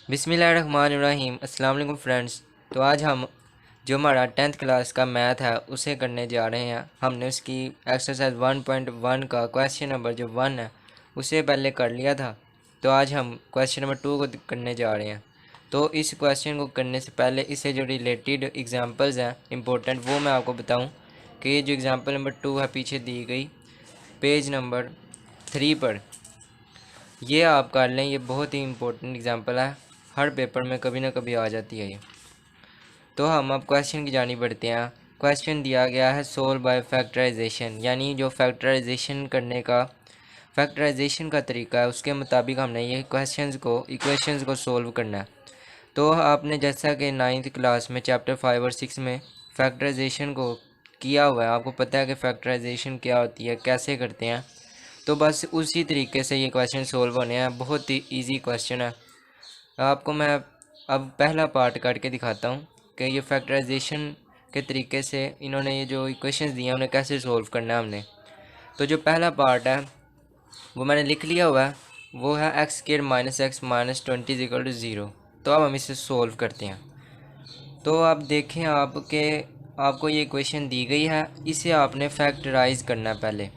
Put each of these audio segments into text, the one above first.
बिस्मिल्लाहिर्रहमानिर्रहीम। अस्सलाम वालेकुम फ्रेंड्स। तो आज हम जो हमारा 10th क्लास का मैथ है उसे करने जा रहे हैं। हमने उसकी एक्सरसाइज 1.1 का क्वेश्चन नंबर जो 1 है उसे पहले कर लिया था। तो आज हम क्वेश्चन नंबर 2 को करने जा रहे हैं। तो इस क्वेश्चन को करने से पहले इससे जो रिलेटेड एग्जांपल्स हैं इम्पोर्टेंट वो मैं आपको बताऊं कि ये जो एग्जांपल नंबर 2 है पीछे दी गई पेज नंबर 3 पर, ये आप कर लें। ये बहुत ही इम्पोर्टेंट एग्जांपल है, हर पेपर में कभी ना कभी आ जाती है ये। तो हम अब क्वेश्चन की जानी बढ़ते हैं। क्वेश्चन दिया गया है सोल्व बाय फैक्टराइजेशन, यानी जो फैक्टराइजेशन करने का फैक्टराइजेशन का तरीका है उसके मुताबिक हमने ये इक्वेशंस को सोल्व करना है। तो आपने जैसा कि 9th क्लास में चैप्टर 5 और 6 में फैक्टराइजेशन को किया हुआ है, आपको पता है कि फैक्टराइजेशन क्या होती है, कैसे करते हैं। तो बस उसी तरीके से ये क्वेश्चन सोल्व होने हैं। बहुत ही ईजी क्वेश्चन है। आपको मैं अब पहला पार्ट करके दिखाता हूँ कि ये फैक्टराइजेशन के तरीके से इन्होंने ये जो इक्वेशंस दिए हैं उन्हें कैसे सोल्व करना है हमने। तो जो पहला पार्ट है वो मैंने लिख लिया हुआ है, वो है x square minus x minus 20 is equal to 0। तो अब हम इसे सोल्व करते हैं। तो आप देखें आपको ये इक्वेशन दी गई है, इसे आपने फैक्टराइज करना है। पहले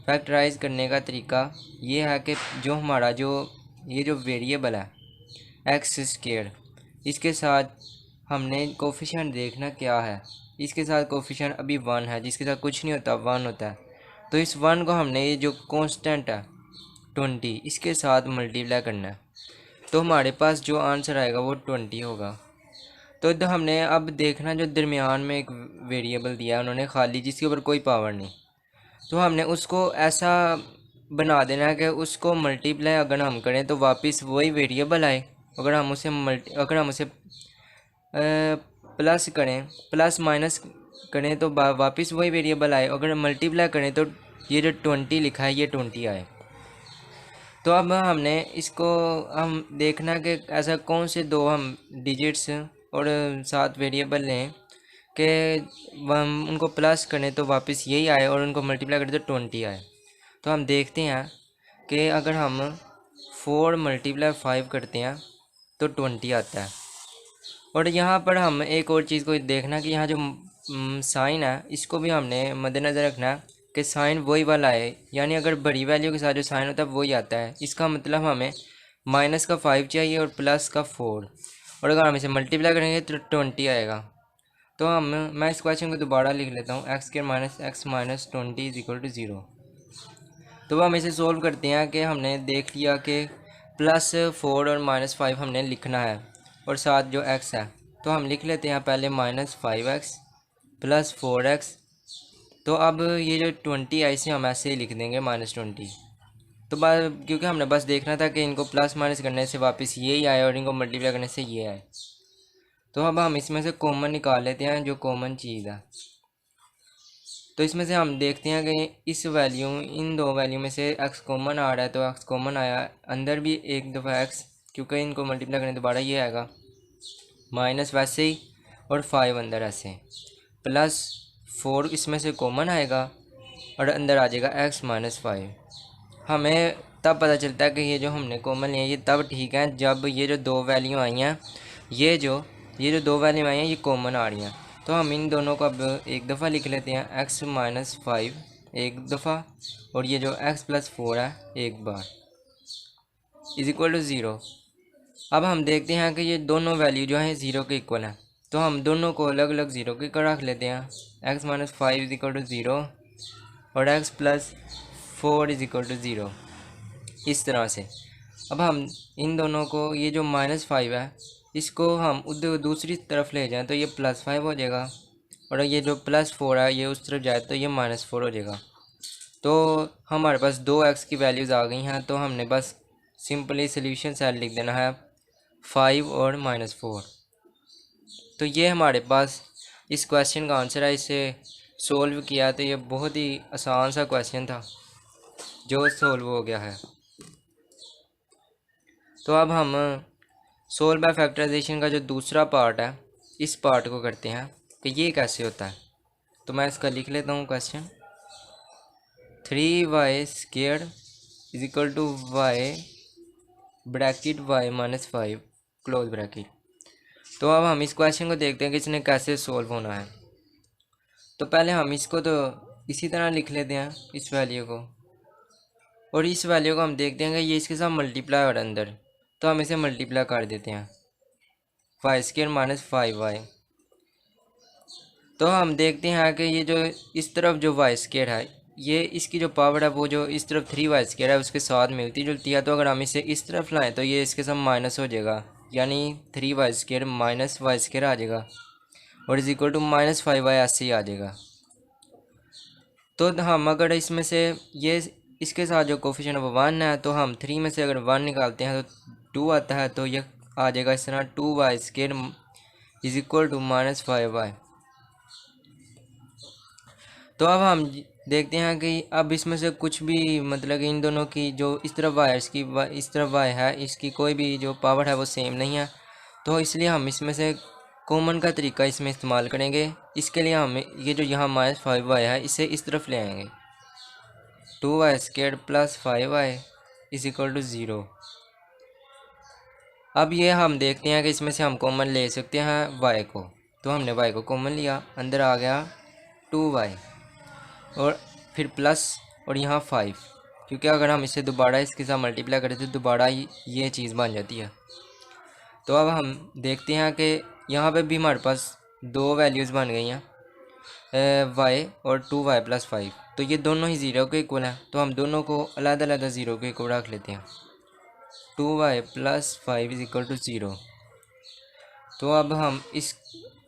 फैक्टराइज करने का तरीका ये है कि जो हमारा ये जो वेरिएबल है एक्स स्क्वायर, इसके साथ हमने कोफिशिएंट देखना क्या है। इसके साथ कोफिशिएंट अभी 1 है, जिसके साथ कुछ नहीं होता 1 होता है। तो इस 1 को हमने ये जो कांस्टेंट है 20 इसके साथ मल्टीप्लाई करना है। तो हमारे पास जो आंसर आएगा वो 20 होगा। तो हमने अब देखना जो दरमियान में एक वेरिएबल दिया है उन्होंने खाली, जिसके ऊपर कोई पावर नहीं। तो हमने उसको ऐसा बना देना है कि उसको मल्टीप्लाई अगर हम करें तो वापस वही वेरिएबल आए। अगर हम उसे प्लस करें, प्लस माइनस करें तो वापस वही वेरिएबल आए। अगर मल्टीप्लाई करें तो ये जो 20 लिखा है ये 20 आए। तो अब हमने इसको हम देखना कि ऐसा कौन से दो हम डिजिट्स और साथ वेरिएबल लें कि हम उनको प्लस करें तो वापस यही आए और उनको मल्टीप्लाई करें तो 20 आए। तो हम देखते हैं कि अगर हम 4 × 5 करते हैं तो 20 आता है। और यहाँ पर हम एक और चीज़ को देखना कि यहाँ जो साइन है इसको भी हमने मद्देनज़र रखना है कि साइन वही वाला है, यानी अगर बड़ी वैल्यू के साथ जो साइन होता है वही आता है। इसका मतलब हमें माइनस का 5 चाहिए और प्लस का 4, और अगर हम इसे मल्टीप्लाई करेंगे तो 20 आएगा। तो मैं इस क्वेश्चन को दोबारा लिख लेता हूँ, x square minus x minus 20 is equal to 0। तो हम इसे सोल्व करते हैं कि हमने देख लिया कि +4 और -5 हमने लिखना है और साथ जो x है तो हम लिख लेते हैं पहले -5x + 4x। तो अब ये जो 20 है इसे हम ऐसे ही लिख देंगे -20। तो क्योंकि हमने बस देखना था कि इनको प्लस माइनस करने से वापस ये ही आए और इनको मल्टीप्लाई करने से ये आए। तो अब हम इसमें से कॉमन निकाल लेते हैं जो कॉमन चीज़ है। तो इसमें से हम देखते हैं कि इन दो वैल्यू में से x कॉमन आ रहा है, तो x कॉमन आया। अंदर भी एक दफ़ा x, क्योंकि इनको मल्टीप्लाई करें दोबारा ये आएगा माइनस वैसे ही, और 5 अंदर ऐसे, +4 इसमें से कॉमन आएगा और अंदर आ जाएगा x -5। हमें तब पता चलता है कि ये जो हमने कॉमन लिया ये तब ठीक है जब ये जो दो वैल्यू आई हैं ये जो दो वैल्यू आई हैं ये कॉमन आ रही हैं। तो हम इन दोनों को अब एक दफ़ा लिख लेते हैं, x -5 एक दफ़ा और ये जो x + 4 है एक बार इज इक्वल टू 0। अब हम देखते हैं कि ये दोनों वैल्यू जो हैं 0 के इक्वल हैं, तो हम दोनों को अलग अलग 0 के इक्वल रख लेते हैं। x -5 इज इक्वल टू 0 और x + 4 इज इक्वल टू 0, इस तरह से। अब हम इन दोनों को, ये जो -5 है इसको हम उधर दूसरी तरफ ले जाएं तो ये +5 हो जाएगा, और ये जो +4 है ये उस तरफ जाए तो ये -4 हो जाएगा। तो हमारे पास 2x की वैल्यूज़ आ गई हैं, तो हमने बस सिंपली सोल्यूशन सेट लिख देना है 5 और -4। तो ये हमारे पास इस क्वेश्चन का आंसर है। इसे सोल्व किया तो ये बहुत ही आसान सा क्वेश्चन था जो सोल्व हो गया है। तो अब हम सोल्व बाय फैक्टराइजेशन का जो दूसरा पार्ट है इस पार्ट को करते हैं कि ये कैसे होता है। तो मैं इसका लिख लेता हूँ question, 3y² is equal to y bracket y -5 close bracket. तो अब हम इस क्वेश्चन को देखते हैं कि इसने कैसे सोल्व होना है। तो पहले हम इसको तो इसी तरह लिख लेते हैं इस वैल्यू को, और इस वैल्यू को हम देखते हैं कि ये इसके साथ मल्टीप्लाई हो रहा है अंदर, तो हम इसे मल्टीप्लाई कर देते हैं वाई स्क्वायर माइनस 5y। तो हम देखते हैं कि ये जो इस तरफ जो वाई स्क्वायर है, ये इसकी जो पावर है वो जो इस तरफ 3y स्क्वायर है उसके साथ मिलती जुलती है। तो अगर हम इसे इस तरफ लाएं तो ये इसके साथ माइनस हो जाएगा, यानी 3y square minus y square आ जाएगा, और is equal to minus 5y ऐसे ही आ जाएगा। तो हम अगर इसमें से ये इसके साथ जो कोफिशिएंट है वो 1 है, तो हम 3 में से अगर 1 निकालते हैं तो 2 आता है, तो ये आ जाएगा इस तरह 2y square is equal to minus 5y। तो अब हम देखते हैं कि अब इसमें से कुछ भी मतलब कि इन दोनों की जो इस तरफ y है इसकी इस तरफ y है, इसकी कोई भी जो पावर है वो सेम नहीं है। तो इसलिए हम इसमें से कॉमन का तरीका इसमें इस्तेमाल करेंगे। इसके लिए हम ये जो यहाँ माइनस 5y है इसे इस तरफ ले आएंगे, 2y square plus 5y is equal to 0। अब ये हम देखते हैं कि इसमें से हम कॉमन ले सकते हैं y को, तो हमने y को कॉमन लिया, अंदर आ गया 2y और फिर प्लस और यहाँ 5, क्योंकि अगर हम इसे दोबारा इसके साथ मल्टीप्लाई करें तो दोबारा ये चीज़ बन जाती है। तो अब हम देखते हैं कि यहाँ पे भी हमारे पास दो वैल्यूज़ बन गई हैं, y और 2y प्लस 5, तो ये दोनों ही ज़ीरो के इक्वल हैं। तो हम दोनों को अलग अलग ज़ीरो के इक्वल रख लेते हैं, 2y plus 5 is equal to 0। तो अब हम इस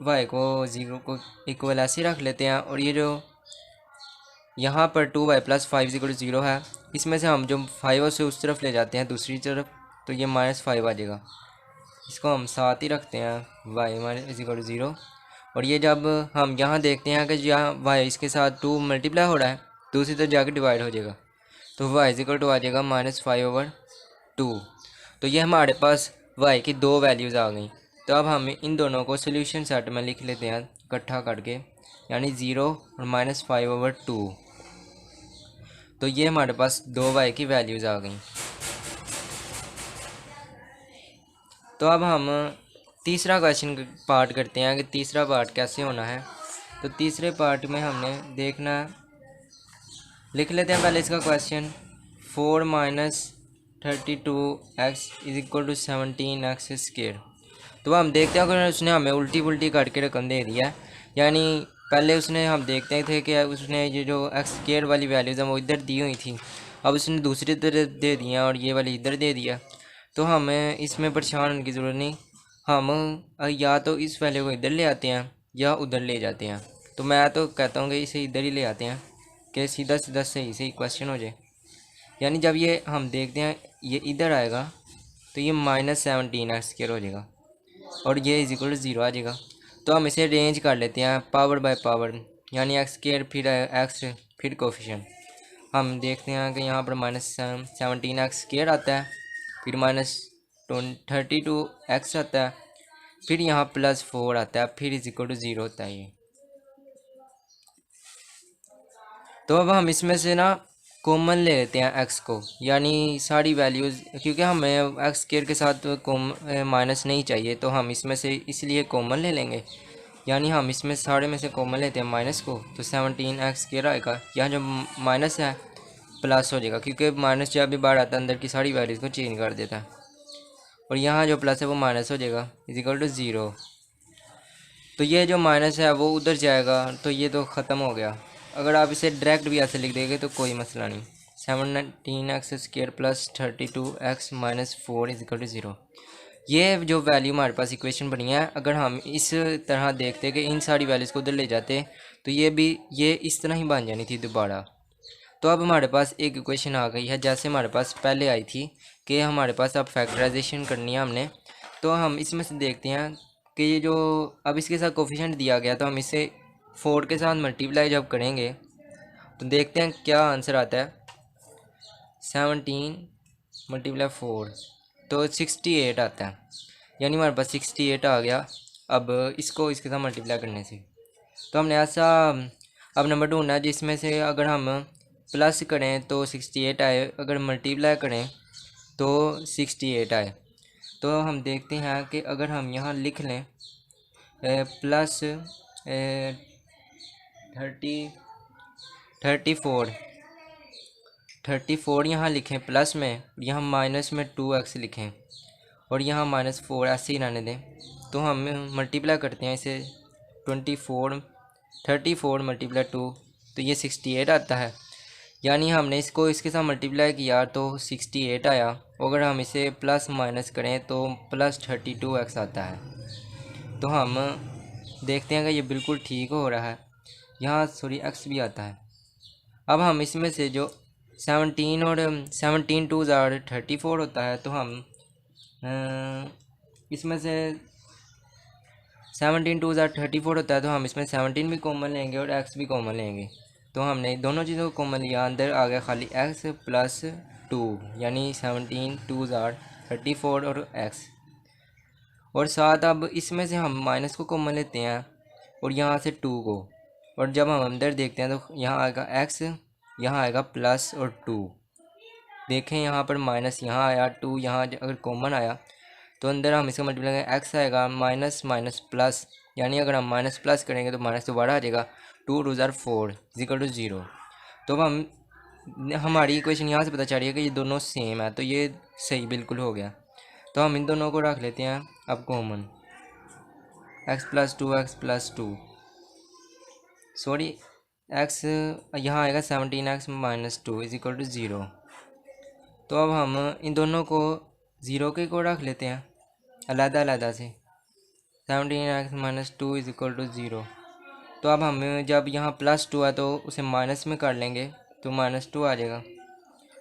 y को 0 को इक्वल ऐसे रख लेते हैं, और ये जो यहाँ पर 2y plus 5 is equal to 0 है, इसमें से हम जो 5 से उस तरफ ले जाते हैं दूसरी तरफ, तो ये माइनस 5 आ जाएगा। इसको हम साथ ही रखते हैं y minus is equal to 0। और ये जब हम यहाँ देखते हैं कि यहाँ y इसके साथ 2 मल्टीप्लाई हो रहा है, दूसरी तरफ जाकर डिवाइड हो जाएगा, तो y इज इक्वल टू आ जाएगा माइनस 5/2। तो ये हमारे पास y की दो वैल्यूज़ आ गई। तो अब हम इन दोनों को सोल्यूशन सेट में लिख लेते हैं इकट्ठा करके, यानी 0 और माइनस 5/2। तो ये हमारे पास दो y की वैल्यूज़ आ गई। तो अब हम तीसरा क्वेश्चन पार्ट करते हैं कि तीसरा पार्ट कैसे होना है। तो तीसरे पार्ट में हमने देखना, लिख लेते हैं पहले इसका question, 4 minus 32x is equal to 17x square. तो हम देखते हैं अगर उसने हमें उल्टी पुल्टी करके रकम दे दिया है, यानी पहले उसने हम देखते थे कि उसने ये जो एक्स स्क्वायर वाली वैल्यूज़ हैं वो इधर दी हुई थी, अब उसने दूसरी तरफ दे दिया और ये वाली इधर दे दिया। तो हमें इसमें परेशान होने की ज़रूरत नहीं, हम या तो इस वैल्यू को इधर ले आते हैं या उधर ले जाते हैं। तो मैं तो कहता हूँ कि इसे इधर ही ले आते हैं कि सीधा सीधा सही से क्वेश्चन हो जाए। यानी जब ये हम देखते हैं ये इधर आएगा तो ये माइनस 17x स्क्वायर हो जाएगा और ये इज इक्वल टू 0 आ जाएगा। तो हम इसे अरेंज कर लेते हैं पावर बाय पावर, यानी एक्स स्क्वायर फिर एक्स फिर कोफिशिएंट। हम देखते हैं कि यहाँ पर माइनस 17x स्क्वायर आता है, फिर माइनस 32x आता है, फिर यहाँ प्लस 4 आता है, फिर इज इक्वल टू 0 होता है ये। तो अब हम इसमें से ना कॉमन ले लेते हैं x को, यानी सारी वैल्यूज़, क्योंकि हमें एक्स स्क्वायर के साथ माइनस नहीं चाहिए, तो हम इसमें से इसलिए कॉमन ले लेंगे। यानी हम इसमें सारे में से कॉमन लेते हैं माइनस को, तो 17x स्क्वायर आएगा। यहाँ जो माइनस है प्लस हो जाएगा, क्योंकि माइनस जब भी बाहर आता है अंदर की सारी वैल्यूज़ को चेंज कर देता है, और यहाँ जो प्लस है वो माइनस हो जाएगा इज इक्वल टू 0। तो ये जो माइनस है वो उधर जाएगा, तो ये तो ख़त्म हो गया। अगर आप इसे डायरेक्ट भी ऐसे लिख देंगे तो कोई मसला नहीं, 17x square plus 32x minus 4 is equal to 0। ये जो वैल्यू हमारे पास इक्वेशन बनी है, अगर हम इस तरह देखते कि इन सारी वैल्यूज़ को उधर ले जाते तो ये इस तरह ही बन जानी थी दोबारा। तो अब हमारे पास एक इक्वेशन आ गई है जैसे हमारे पास पहले आई थी कि हमारे पास अब फैक्टराइजेशन करनी है हमने। तो हम इसमें से देखते हैं कि ये जो अब इसके साथ कोफिशिएंट दिया गया, तो हम इसे 4 के साथ मल्टीप्लाई जब करेंगे तो देखते हैं क्या आंसर आता है। 17 मल्टीप्लाई 4 तो 68 आता है, यानी हमारे पास 68 आ गया। अब इसको इसके साथ मल्टीप्लाई करने से तो हमने ऐसा अब नंबर ढूंढना है जिसमें से अगर हम प्लस करें तो 68 आए, अगर मल्टीप्लाई करें तो 68 आए। तो हम देखते हैं कि अगर हम यहाँ लिख लें प्लस 34 यहाँ लिखें प्लस में, यहाँ माइनस में 2x लिखें और यहाँ -4 ऐसे ही रहने दें। तो हम मल्टीप्लाई करते हैं इसे 34 मल्टीप्लाई 2 तो ये 68 आता है। यानी हमने इसको इसके साथ मल्टीप्लाई किया तो 68 आया। अगर हम इसे प्लस माइनस करें तो +32x आता है। तो हम देखते हैं कि ये बिल्कुल ठीक हो रहा है। यहाँ सॉरी x भी आता है। अब हम इसमें से जो 17 और 17 2 34 होता है, तो हम इसमें से 17 2 34 होता है, तो हम इसमें 17 भी कॉमन लेंगे और x भी कॉमन लेंगे। तो हमने दोनों चीज़ों को कॉमन लिया, अंदर आ गया खाली x प्लस 2, यानी 17 2 34 और x। और साथ अब इसमें से हम माइनस को कॉमन लेते हैं और यहाँ से 2 को, और जब हम अंदर देखते हैं तो यहाँ आएगा x, यहाँ आएगा प्लस और 2। देखें यहाँ पर माइनस यहाँ आया, 2 यहाँ अगर कॉमन आया तो अंदर हम इसका मल्टीप्लाई करेंगे, x आएगा माइनस माइनस प्लस, यानी अगर हम माइनस प्लस करेंगे तो माइनस दोबारा आ जाएगा, 2 2 4 = 0। तो अब हमारी इक्वेशन यहाँ से पता चल रही है कि ये दोनों सेम है, तो ये सही बिल्कुल हो गया। तो हम इन दोनों को रख लेते हैं अब common, x + 2x + 2 sorry x यहाँ आएगा 17x - 2 = 0। तो अब हम इन दोनों को 0 के को रख लेते हैं अलग-अलग से, 17x - 2 = 0। तो अब हम जब यहाँ +2 है तो उसे माइनस में कर लेंगे तो -2 आ जाएगा,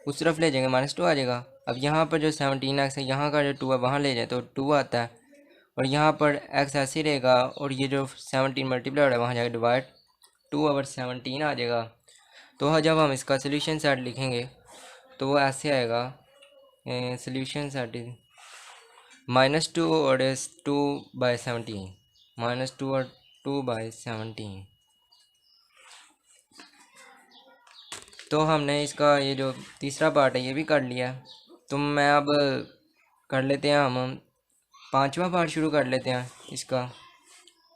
उस तरफ ले जाएंगे -2 आ जाएगा। अब यहाँ पर जो 17x है यहाँ का जो 2 है वहाँ ले जाए तो 2 आता है, और यहाँ पर x ऐसे ही रहेगा और ये जो 17 मल्टीप्लाई हो रहा है वहाँ जाकर डिवाइड, 2/17 आ जाएगा। तो जब हम इसका सोल्यूशन सेट लिखेंगे तो वो ऐसे आएगा, सोल्यूशन सेट -2 और 2/17, -2 और 2/17। तो हमने इसका ये जो तीसरा पार्ट है ये भी कर लिया। तो मैं अब कर लेते हैं, हम पांचवा पार्ट शुरू कर लेते हैं इसका,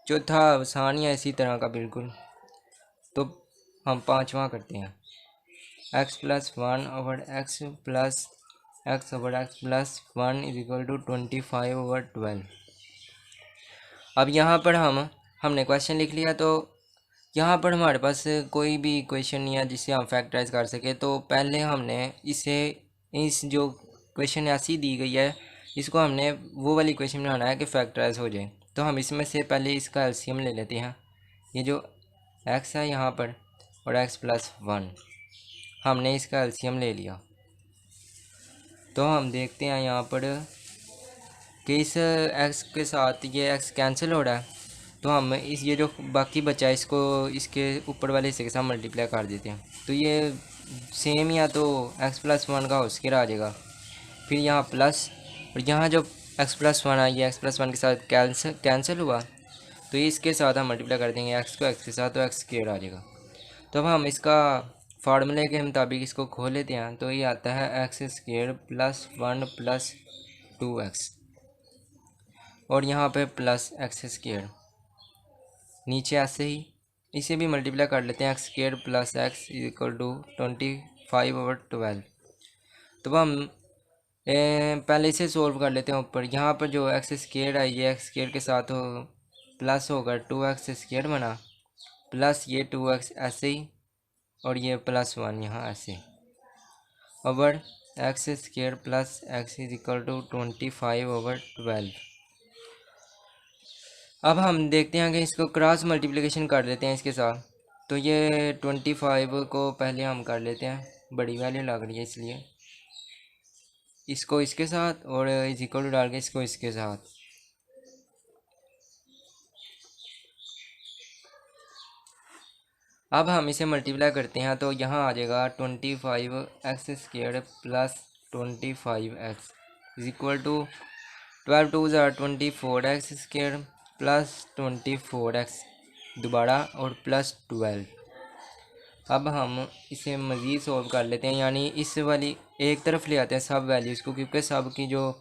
चौथा आसान है इसी तरह का बिल्कुल। तो हम पांचवा करते हैं, x + 1/x + x/x + 1 = 25/12। अब यहाँ पर हमने क्वेश्चन लिख लिया, तो यहाँ पर हमारे पास कोई भी इक्वेशन नहीं है जिसे हम फैक्टराइज कर सके। तो पहले हमने इस जो क्वेश्चन ऐसी दी गई है इसको हमने वो वाली इक्वेशन बनाना है कि फैक्टराइज हो जाए। तो हम इसमें से पहले इसका एलसीएम ले लेते हैं। ये जो x है यहाँ पर और x + 1, हमने इसका एलसीएम ले लिया। तो हम देखते हैं यहाँ पर कि इस x के साथ ये x कैंसिल हो रहा है, तो हम ये जो बाकी बचा है इसको इसके ऊपर वाले हिस्से के साथ मल्टीप्लाई कर देते हैं। तो ये सेम, या तो x + 1 का होल स्क्वायर आ जाएगा, फिर यहाँ प्लस, और यहाँ जो x + 1 आई है x + 1 के साथ कैंसिल हुआ, तो इसके साथ हम मल्टीप्लाई कर देंगे x को x के साथ, तो x² आ जाएगा। तो अब हम इसका फार्मूले के मुताबिक इसको खोल लेते हैं। तो ये आता है x² + 1 + 2x, और यहाँ पे प्लस x², नीचे ऐसे ही इसे भी मल्टीप्लाई कर लेते हैं, x² + x = 25/12। तो हम पहले इसे सोल्व कर लेते हैं ऊपर। यहाँ पर जो x² है ये x² के साथ प्लस होकर 2x² बना, प्लस ये 2x ऐसे ही, और ये +1 यहाँ ऐसे, ओवर x² + x = 25/12। अब हम देखते हैं कि इसको क्रॉस मल्टीप्लिकेशन कर लेते हैं इसके साथ। तो ये 25 को पहले हम कर लेते हैं, बड़ी वैल्यू लग रही है इसलिए इसको इसके साथ, और इक्वल डाल के इसको इसके साथ। अब हम इसे मल्टीप्लाई करते हैं तो यहाँ आ जाएगा 25x² + 25x = 12 2 24x² + 24x दोबारा और +12। अब हम इसे मज़ीद सॉल्व कर लेते हैं, यानी इस वाली एक तरफ ले आते हैं सब वैल्यूज़ को, क्योंकि सब की जो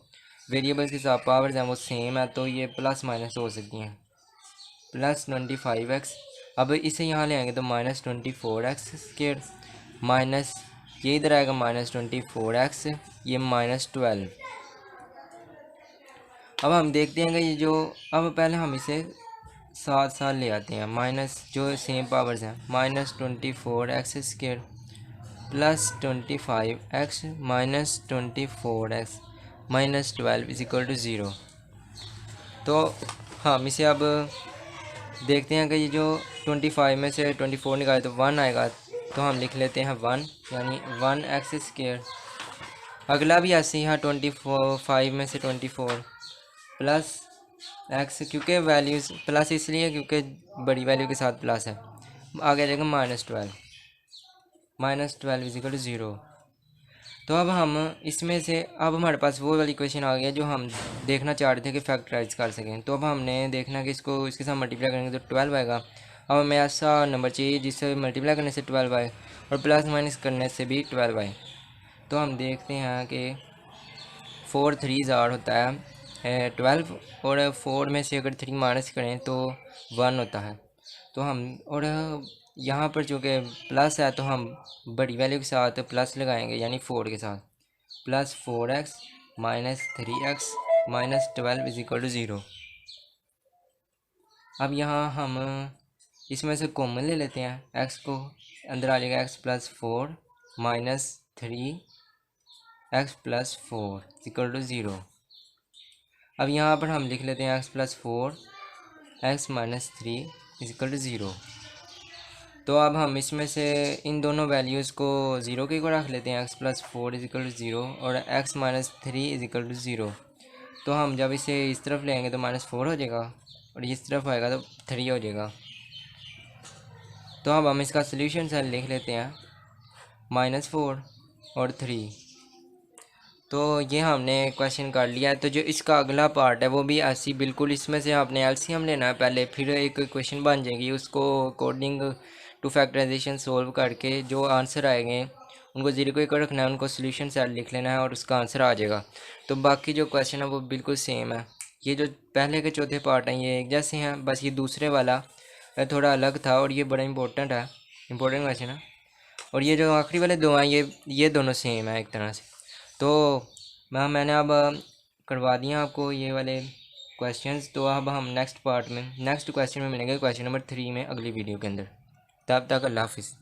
वेरिएबल्स के साथ पावर्स हैं वो सेम है, तो ये प्लस माइनस हो सकती हैं। प्लस 25x, अब इसे यहाँ ले आएंगे तो माइनस 24x² माइनस ये इधर आएगा माइनस 24x, ये माइनस 12। अब हम देखते हैं कि ये जो, अब पहले हम इसे साथ साथ ले आते हैं, माइनस जो सेम पावर्स हैं, minus 24x² plus 25x minus 24x minus 12 is equal to 0। तो हम इसे अब देखते हैं कि ये जो 25 में से 24 निकाले तो 1 आएगा, तो हम लिख लेते हैं 1, यानी 1x²। अगला भी ऐसे ही, यहाँ 25 में से 24 प्लस x, क्योंकि वैल्यूज़ प्लस इसलिए क्योंकि बड़ी वैल्यू के साथ प्लस है, आगे जाएगा माइनस 12 इज इक्वल टू 0। तो अब हम इसमें से, अब हमारे पास वो वाली क्वेश्चन आ गया जो हम देखना चाह रहे थे कि फैक्टराइज कर सकें। तो अब हमने देखना कि इसको इसके साथ मल्टीप्लाई करेंगे तो 12 आएगा। अब हमें ऐसा नंबर चाहिए जिससे मल्टीप्लाई करने से 12 आए और प्लस माइनस करने से भी 12 आए। तो हम देखते हैं कि 4 3 होता है 12, और 4 में से अगर 3 माइनस करें तो 1 होता है। तो हम, और यहाँ पर चूँकि प्लस है तो हम बड़ी वैल्यू के साथ प्लस लगाएंगे, यानी 4 के साथ, plus 4x minus 3x minus 12 is equal to 0। अब यहाँ हम इसमें से कॉमन ले लेते हैं, x को अंदर आ जाएगा, x plus 4 minus 3x plus 4 is equal to 0। अब यहाँ पर हम लिख लेते हैं x plus 4 x minus 3 is equal to 0। तो अब हम इसमें से इन दोनों वैल्यूज़ को 0 के को रख लेते हैं, x plus 4 is equal to 0 और x minus 3 is equal to 0। तो हम जब इसे इस तरफ लेंगे तो माइनस 4 हो जाएगा और इस तरफ आएगा तो 3 हो जाएगा। तो अब हम इसका सोल्यूशन सर लिख लेते हैं, माइनस 4 और 3। तो ये हमने क्वेश्चन कर लिया है। तो जो इसका अगला पार्ट है वो भी ऐसी बिल्कुल, इसमें से आपने एलसीएम लेना है पहले, फिर एक क्वेश्चन बन जाएगी, उसको अकॉर्डिंग टू फैक्टराइजेशन सोल्व करके जो आंसर आएंगे उनको 0 को रखना है, उनको सोल्यूशन सेट लिख लेना है और उसका आंसर आ जाएगा। तो बाकी जो क्वेश्चन है वो बिल्कुल सेम है। ये जो पहले के चौथे पार्ट हैं ये एक जैसे हैं, बस ये दूसरे वाला थोड़ा अलग था और ये बड़ा इंपॉर्टेंट क्वेश्चन है। और ये जो आखिरी वाले दो हैं ये दोनों सेम है एक तरह से। तो मैंने अब करवा दिया आपको ये वाले क्वेश्चंस। तो अब हम नेक्स्ट क्वेश्चन में मिलेंगे, क्वेश्चन नंबर 3 में अगली वीडियो के अंदर। तब तक अल्लाह हाफिज़।